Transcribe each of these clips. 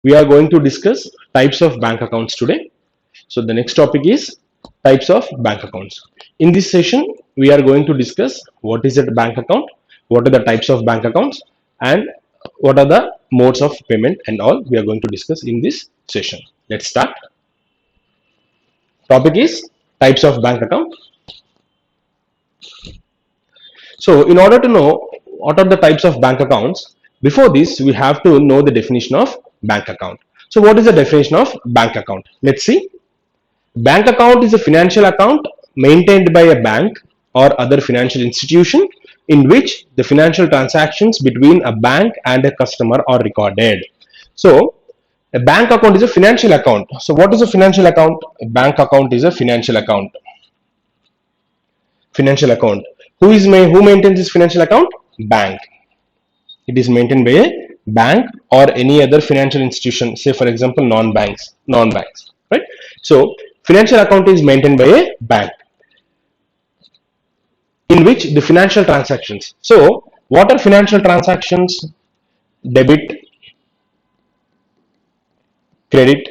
we are going to discuss types of bank accounts today. So the next topic is types of bank accounts. In this session, we are going to discuss what is a bank account, what are the types of bank accounts, and what are the modes of payment and all we are going to discuss in this session. Let's start. Topic is types of bank account. So in order to know what are the types of bank accounts, before this we have to know the definition of bank account. So what is the definition of bank account? Let's see. Bank account is a financial account maintained by a bank or other financial institution in which the financial transactions between a bank and a customer are recorded. So a bank account is a financial account. So what is a financial account? A bank account is a financial account. Financial account. Who maintains this financial account? Bank. It is maintained by a bank or any other financial institution, say for example non-banks, right? So financial account is maintained by a bank in which the financial transactions. So what are financial transactions? Debit, credit,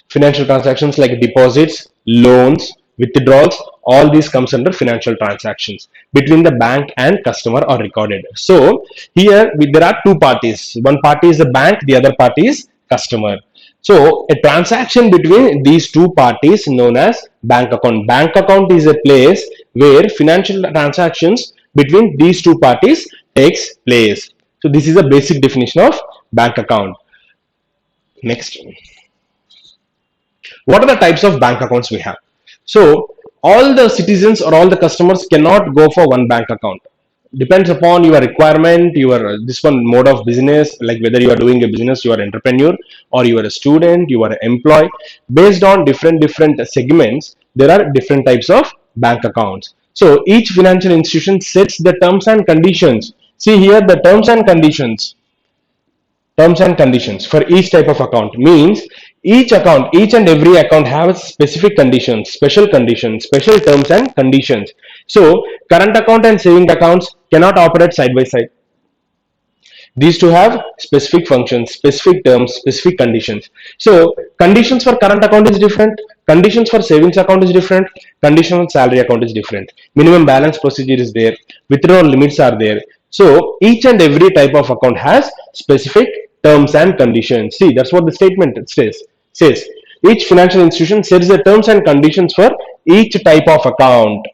financial transactions like deposits, loans, withdrawals, all these comes under financial transactions between the bank and customer are recorded. So here there are two parties. One party is the bank, the other party is customer. So a transaction between these two parties known as bank account. Bank account is a place where financial transactions between these two parties takes place. So this is a basic definition of bank account. Next. What are the types of bank accounts we have? So all the citizens or all the customers cannot go for one bank account. Depends upon your requirement, your this one mode of business, like whether you are doing a business, you are an entrepreneur, or you are a student, you are an employee. Based on different segments, there are different types of bank accounts. So each financial institution sets the terms and conditions. See here the terms and conditions for each type of account means each and every account has specific conditions, special terms and conditions. So current account and saving accounts cannot operate side by side. These two have specific functions, specific terms, specific conditions. So conditions for current account is different, conditions for savings account is different, condition on salary account is different. Minimum balance procedure is there, withdrawal limits are there. So each and every type of account has specific terms and conditions. See, that's what the statement says. Each financial institution sets the terms and conditions for each type of account.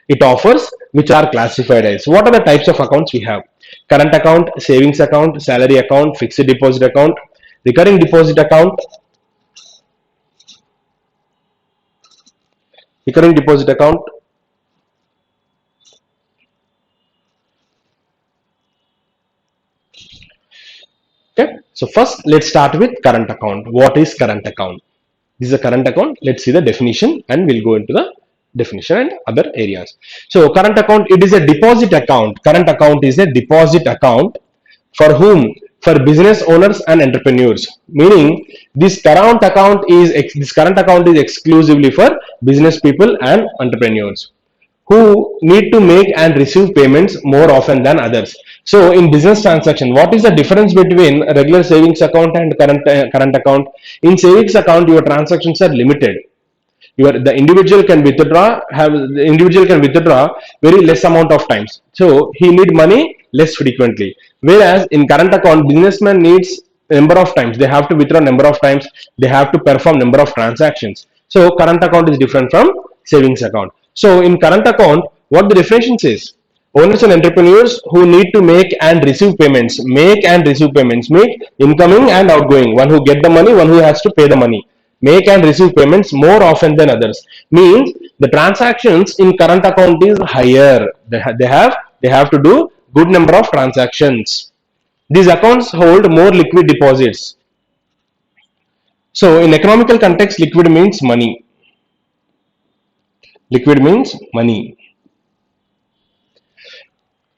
It offers which are classified as. What are the types of accounts we have? Current account, savings account, salary account, fixed deposit account, recurring deposit account, Okay, so first let's start with current account. What is current account? This is a current account. Let's see the definition and we'll go into the definition and other areas. So current account, it is a deposit account. Current account is a deposit account for whom? For business owners and entrepreneurs. Meaning this current account is exclusively for business people and entrepreneurs who need to make and receive payments more often than others. So in business transaction, what is the difference between a regular savings account and current account? In savings account, your transactions are limited. The individual can withdraw very less amount of times. So he need money less frequently. Whereas in current account, businessman needs number of times. They have to withdraw number of times. They have to perform number of transactions. So current account is different from savings account. So in current account, what the definition says? Owners and entrepreneurs who need to make and receive payments, make incoming and outgoing. One who get the money, one who has to pay the money. Make and receive payments more often than others. Means the transactions in current account is higher. They have to do good number of transactions. These accounts hold more liquid deposits. So in economical context, liquid means money.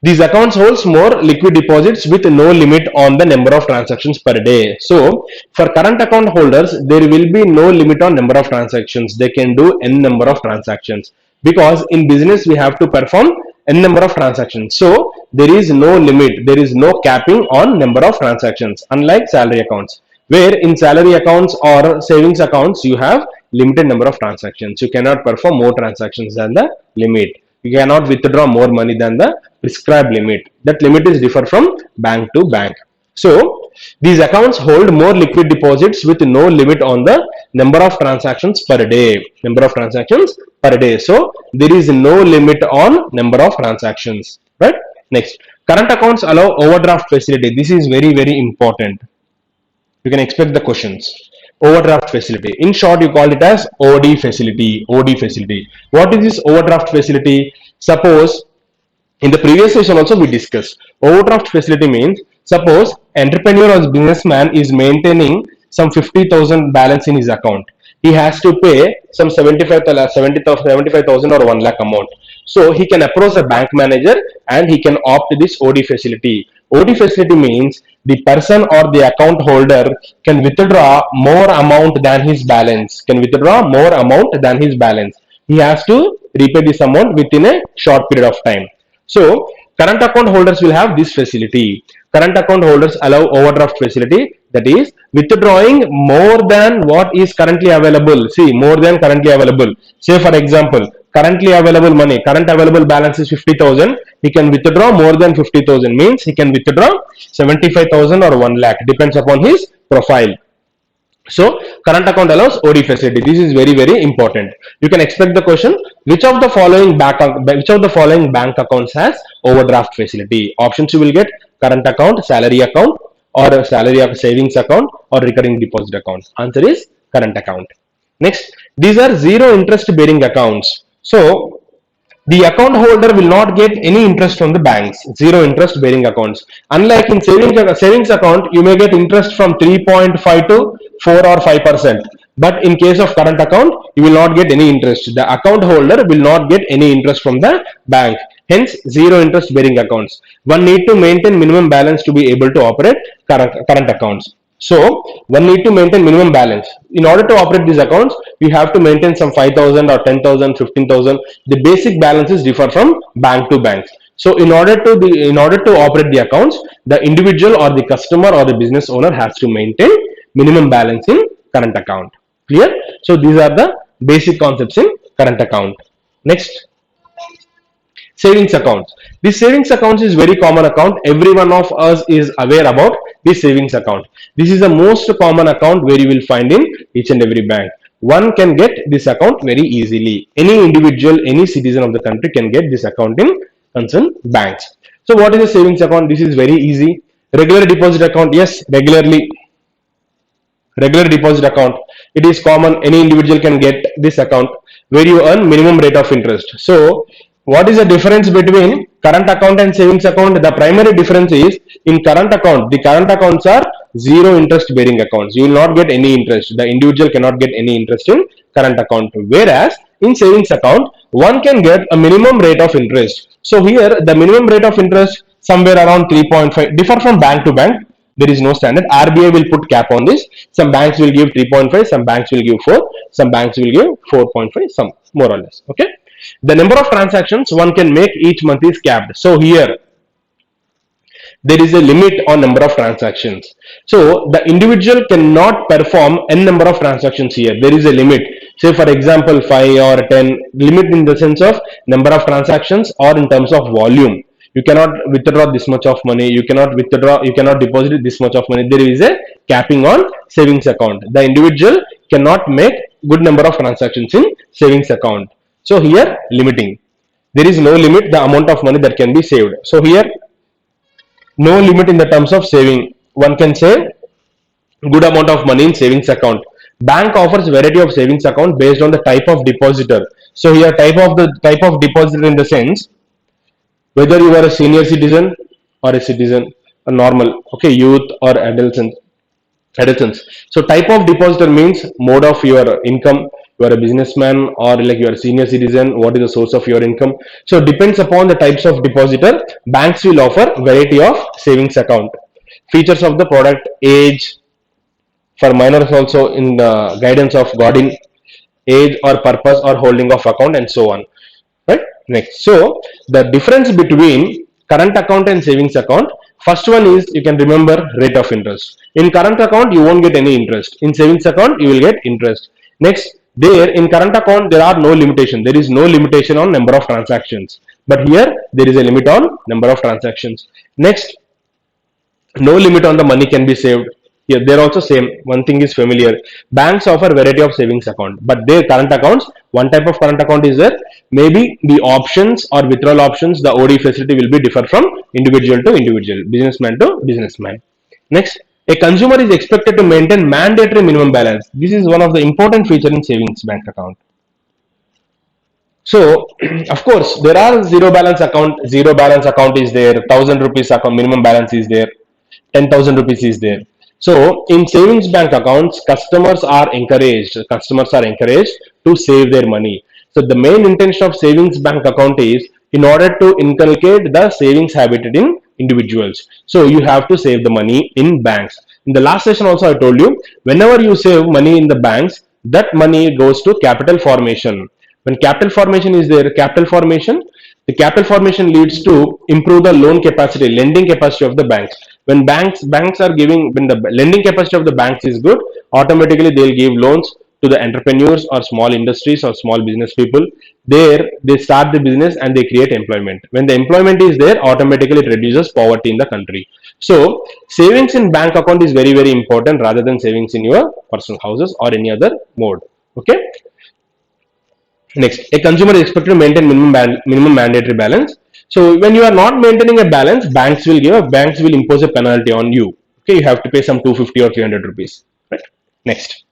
These accounts holds more liquid deposits with no limit on the number of transactions per day. So for current account holders, there will be no limit on number of transactions. They can do n number of transactions, because in business we have to perform n number of transactions. So there is no limit, there is no capping on number of transactions, unlike salary accounts, where in salary accounts or savings accounts you have limited number of transactions. You cannot perform more transactions than the limit. You cannot withdraw more money than the prescribed limit. That limit is different from bank to bank. So these accounts hold more liquid deposits with no limit on the number of transactions per day. Number of transactions per day. So there is no limit on number of transactions. Right? Next, current accounts allow overdraft facility. This is very, very important. You can expect the questions. Overdraft facility. In short, you call it as OD facility. OD facility. What is this overdraft facility? Suppose in the previous session also we discussed. Overdraft facility means, suppose entrepreneur or businessman is maintaining some 50,000 balance in his account. He has to pay some 75,000 or 1 lakh amount. So he can approach the bank manager and he can opt this OD facility. OD facility means the person or the account holder can withdraw more amount than his balance. Can withdraw more amount than his balance. He has to repay this amount within a short period of time. So current account holders will have this facility. Current account holders allow overdraft facility, that is withdrawing more than what is currently available. See, more than currently available. Say for example, currently available money, current available balance is 50,000. He can withdraw more than 50,000, means he can withdraw 75,000 or 1 lakh, depends upon his profile. So current account allows OD facility. This is very, very important. You can expect the question, which of the following bank accounts has overdraft facility? Options you will get: current account, salary account, or salary savings account, or recurring deposit account. Answer is current account. Next, these are zero interest bearing accounts. So the account holder will not get any interest from the banks. Zero interest bearing accounts. Unlike in savings account, you may get interest from 3.5 to 4 or 5%. But in case of current account, you will not get any interest. The account holder will not get any interest from the bank. Hence, zero interest bearing accounts. One need to maintain minimum balance to be able to operate current accounts. So one need to maintain minimum balance. In order to operate these accounts, we have to maintain some 5,000 or 10,000, 15,000. The basic balances differ from bank to bank. So in order to operate the accounts, the individual or the customer or the business owner has to maintain minimum balance in current account. Clear? So these are the basic concepts in current account. Next, savings accounts. This savings account is very common account. Every one of us is aware about this savings account. This is the most common account where you will find in each and every bank. One can get this account very easily. Any individual, any citizen of the country can get this account in concerned banks. So what is a savings account? This is very easy. Regular deposit account. Yes, regular deposit account. It is common. Any individual can get this account where you earn minimum rate of interest. So what is the difference between current account and savings account? The primary difference is, in current account, the current accounts are zero interest bearing accounts. You will not get any interest. The individual cannot get any interest in current account. Whereas in savings account, one can get a minimum rate of interest. So here the minimum rate of interest somewhere around 3.5, differ from bank to bank. There is no standard. RBI will put cap on this. Some banks will give 3.5, some banks will give 4, some banks will give 4.5, some more or less. Okay. The number of transactions one can make each month is capped. So here there is a limit on number of transactions. So the individual cannot perform n number of transactions here. There is a limit. Say for example 5 or 10. Limit in the sense of number of transactions or in terms of volume. You cannot withdraw this much of money. You cannot deposit this much of money. There is a capping on savings account. The individual cannot make good number of transactions in savings account. So here limiting. There is no limit the amount of money that can be saved. So here no limit in the terms of saving. One can save good amount of money in savings account. Bank offers variety of savings account based on the type of depositor. So here type of depositor in the sense whether you are a senior citizen or a citizen, a normal, okay, youth or adolescents. So type of depositor means mode of your income, you are a businessman, or like you are a senior citizen, what is the source of your income. So depends upon the types of depositor, banks will offer variety of savings account. Features of the product: age, for minors also in the guidance of guardian, age or purpose or holding of account, and so on. Right? Next, so the difference between current account and savings account: first one is, you can remember, rate of interest. In current account you won't get any interest, in savings account you will get interest. Next, there in current account there are no limitation, there is no limitation on number of transactions, but here there is a limit on number of transactions. Next, no limit on the money can be saved. Here they're also same, one thing is familiar, banks offer variety of savings account, but their current accounts, one type of current account is there, maybe the options or withdrawal options, the OD facility will be differ from individual to individual, businessman to businessman. Next, a consumer is expected to maintain mandatory minimum balance. This is one of the important feature in savings bank account. So of course there are zero balance account, zero balance account is there, 1000 rupees account minimum balance is there, 10,000 rupees is there. So in savings bank accounts, customers are encouraged to save their money. So the main intention of savings bank account is in order to inculcate the savings habit in individuals. So you have to save the money in banks. In the last session also I told you, whenever you save money in the banks, that money goes to capital formation. When capital formation is there, the capital formation leads to improve the loan capacity, lending capacity of the banks. When banks are giving, when the lending capacity of the banks is good, automatically they'll give loans to the entrepreneurs or small industries or small business people. There they start the business and they create employment. When the employment is there, automatically it reduces poverty in the country. So savings in bank account is very, very important rather than savings in your personal houses or any other mode. Okay. Next, a consumer is expected to maintain minimum mandatory balance. So when you are not maintaining a balance, banks will impose a penalty on you. Okay, you have to pay some 250 or 300 rupees. Right. Next,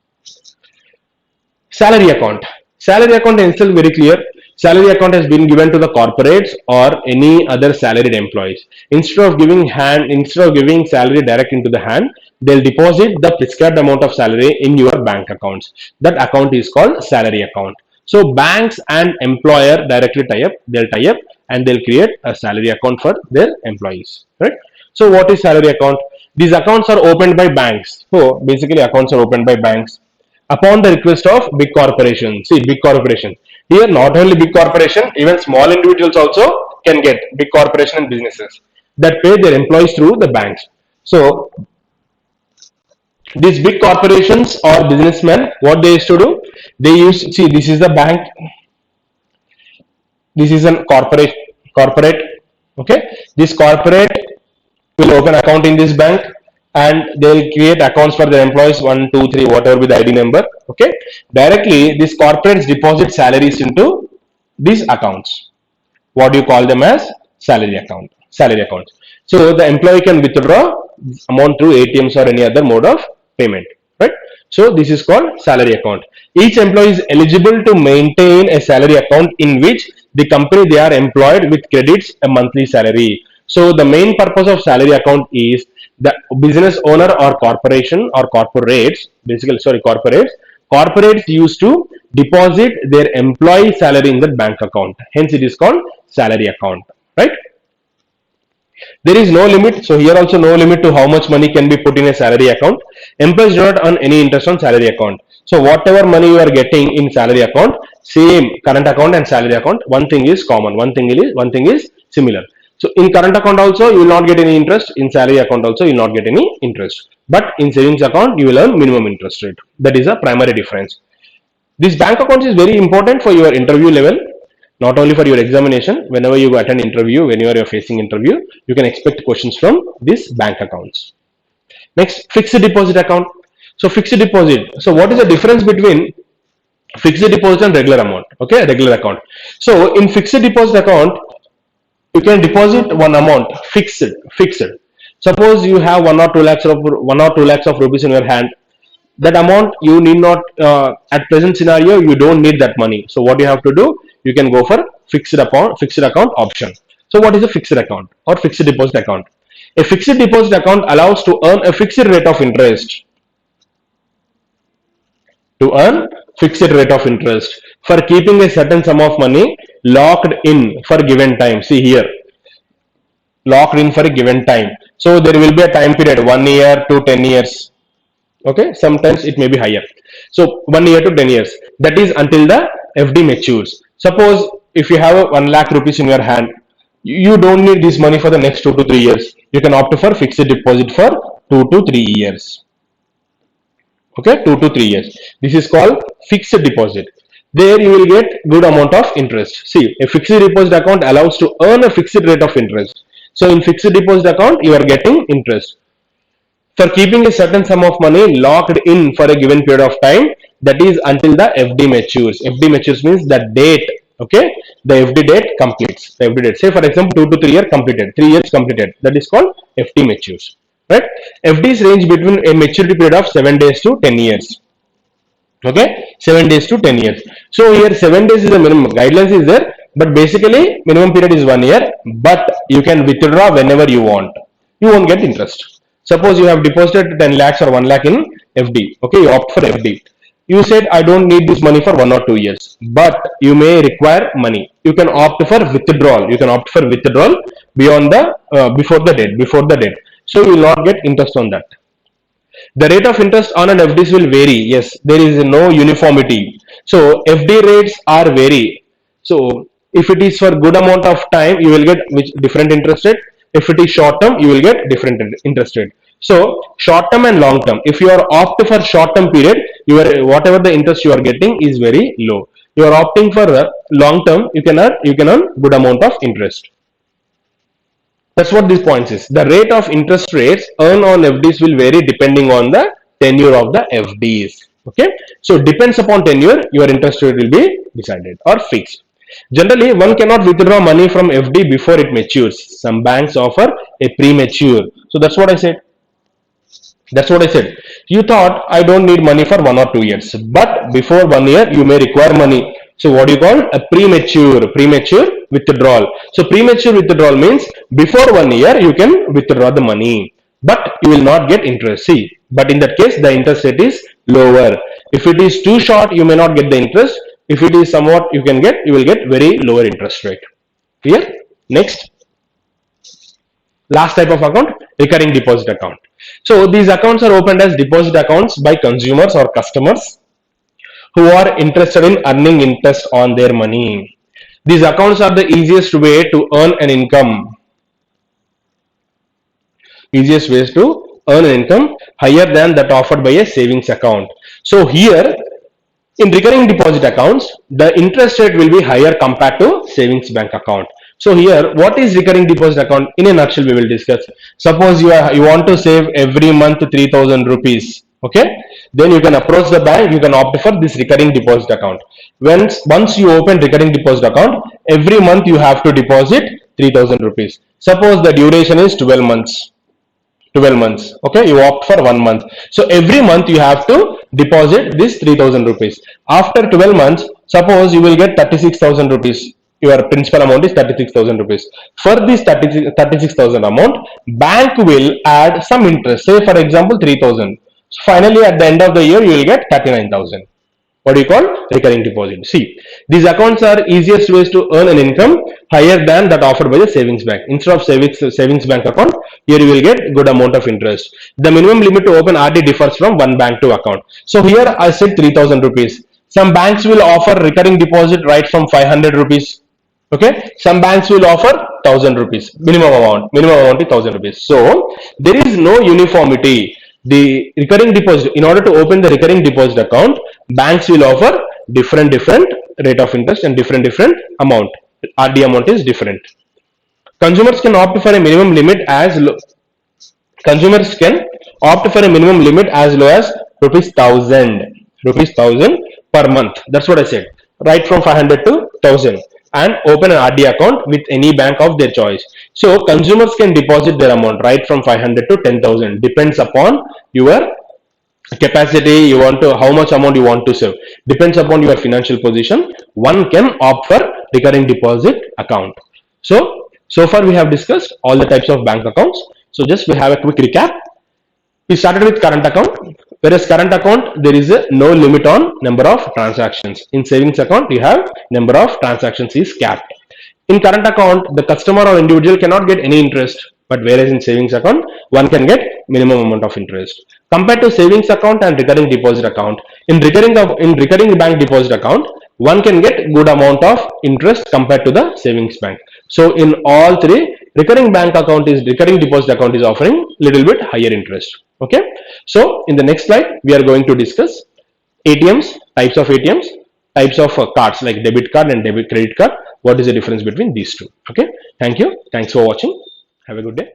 salary account. Salary account is still very clear. Salary account has been given to the corporates or any other salaried employees. Instead of giving salary direct into the hand, they'll deposit the prescribed amount of salary in your bank accounts. That account is called salary account. So banks and employer directly they'll tie up and they'll create a salary account for their employees, right? So what is salary account? These accounts are opened by banks. So basically accounts are opened by banks upon the request of big corporations. See, big corporation. Here not only big corporation, even small individuals also can get, big corporation and businesses that pay their employees through the banks. So these big corporations or businessmen, what they used to do, they used, see, this is the bank, this is a corporate, okay, this corporate will open account in this bank and they will create accounts for their employees, 1 2 3 whatever with the ID number. Okay, directly these corporates deposit salaries into these accounts, what you call them as salary accounts. So the employee can withdraw amount through ATMs or any other mode of payment, right? So this is called salary account. Each employee is eligible to maintain a salary account in which the company they are employed with credits a monthly salary. So the main purpose of salary account is the business owner or corporation or corporates used to deposit their employee salary in the bank account. Hence it is called salary account, right? There is no limit. So here also no limit to how much money can be put in a salary account. Employees do not earn any interest on salary account. So whatever money you are getting in salary account, same current account and salary account, one thing is common, one thing is similar. So in current account also you will not get any interest, in salary account also you will not get any interest. But in savings account you will earn minimum interest rate. That is a primary difference. This bank account is very important for your interview level, not only for your examination. Whenever you attend interview, whenever you are facing interview, you can expect questions from these bank accounts. Next, fixed deposit account. So fixed deposit. So what is the difference between fixed deposit and regular amount? Okay, regular account. So in fixed deposit account, you can deposit one amount fixed. Suppose you have 1 or 2 lakhs of rupees in your hand. That amount you need not, at present scenario you don't need that money. So what you have to do, you can go for fixed account option. So what is a fixed account or fixed deposit account? A fixed deposit account allows to earn a fixed rate of interest. To earn fixed rate of interest for keeping a certain sum of money locked in for given time. See here, locked in for a given time. So there will be a time period 1 year to 10 years. Okay, sometimes it may be higher. So 1 year to 10 years. That is until the FD matures. Suppose if you have a 1 lakh rupees in your hand, you don't need this money for the next 2 to 3 years. You can opt for fixed deposit for 2 to 3 years. Okay, 2 to 3 years. This is called fixed deposit. There you will get good amount of interest. See, a fixed deposit account allows to earn a fixed rate of interest. So in fixed deposit account, you are getting interest for keeping a certain sum of money locked in for a given period of time, that is until the FD matures. FD matures means the date. Okay, the FD date completes. The FD date. Say for example, 2 to 3 years completed, 3 years completed. That is called FD matures. Right? FDs range between a maturity period of 7 days to 10 years. Okay, 7 days to 10 years. So here 7 days is the minimum. Guidelines is there, but basically minimum period is 1 year. But you can withdraw whenever you want. You won't get interest. Suppose you have deposited 10 lakhs or 1 lakh in FD. Okay, you opt for FD. You said I don't need this money for 1 or 2 years, but you may require money. You can opt for withdrawal. You can opt for withdrawal beyond the before the date. So you will not get interest on that. The rate of interest on an FDs will vary. Yes, there is no uniformity. So FD rates are vary. So if it is for good amount of time, you will get which different interest rate. If it is short term, you will get different interest rate. So short term and long term. If you are opting for short term period, whatever the interest you are getting is very low. You are opting for long term, you can earn good amount of interest. That's what this point is. The rate of interest rates earned on FDs will vary depending on the tenure of the FDs. Okay, so depends upon tenure, your interest rate will be decided or fixed. Generally, one cannot withdraw money from FD before it matures. Some banks offer a premature. So that's what I said. You thought I don't need money for 1 or 2 years, but before 1 year you may require money. So what do you call a premature withdrawal? So premature withdrawal means before 1 year you can withdraw the money, but you will not get interest. See, but in that case the interest rate is lower. If it is too short, you may not get the interest. If it is somewhat you will get very lower interest rate. Clear? Next. Last type of account, recurring deposit account. So these accounts are opened as deposit accounts by consumers or customers who are interested in earning interest on their money. These accounts are the easiest way to earn an income. Easiest ways to earn an income higher than that offered by a savings account. So here in recurring deposit accounts, the interest rate will be higher compared to savings bank account. So here, what is recurring deposit account? In a nutshell, we will discuss. Suppose you want to save every month 3,000 rupees. Okay, then you can approach the bank. You can opt for this recurring deposit account. Once you open recurring deposit account, every month you have to deposit 3,000 rupees. Suppose the duration is 12 months. 12 months. Okay, you opt for 1 month. So every month you have to deposit this 3,000 rupees. After 12 months, suppose you will get 36,000 rupees. Your principal amount is 36,000 rupees. For this 36,000 amount, bank will add some interest. Say for example 3,000. So finally at the end of the year you will get 39,000. What do you call recurring deposit? See, these accounts are easiest ways to earn an income higher than that offered by the savings bank. Instead of savings bank account, here you will get good amount of interest. The minimum limit to open RD differs from one bank to account. So here I said 3,000 rupees. Some banks will offer recurring deposit right from 500 rupees. Okay, some banks will offer 1,000 rupees. Minimum amount is 1,000 rupees. So there is no uniformity. The recurring deposit, in order to open the recurring deposit account, banks will offer different rate of interest and different amount. RD amount is different. Consumers can opt for a minimum limit as low. Consumers can opt for a minimum limit as low as rupees 1,000 per month. That's what I said. Right from 500 to 1,000. And open an RD account with any bank of their choice. So consumers can deposit their amount right from 500 to 10,000. Depends upon your capacity, how much amount you want to save. Depends upon your financial position. One can opt for recurring deposit account. So far we have discussed all the types of bank accounts. So just we have a quick recap. We started with current account. Whereas current account, there is a no limit on number of transactions. In savings account, you have number of transactions is capped. In current account, the customer or individual cannot get any interest, but whereas in savings account, one can get minimum amount of interest. Compared to savings account and recurring deposit account, in recurring bank deposit account, one can get good amount of interest compared to the savings bank. So in all three, recurring deposit account is offering little bit higher interest. Okay. So in the next slide, we are going to discuss ATMs, types of ATMs, types of cards like debit card and credit card. What is the difference between these two? Okay. Thank you. Thanks for watching. Have a good day.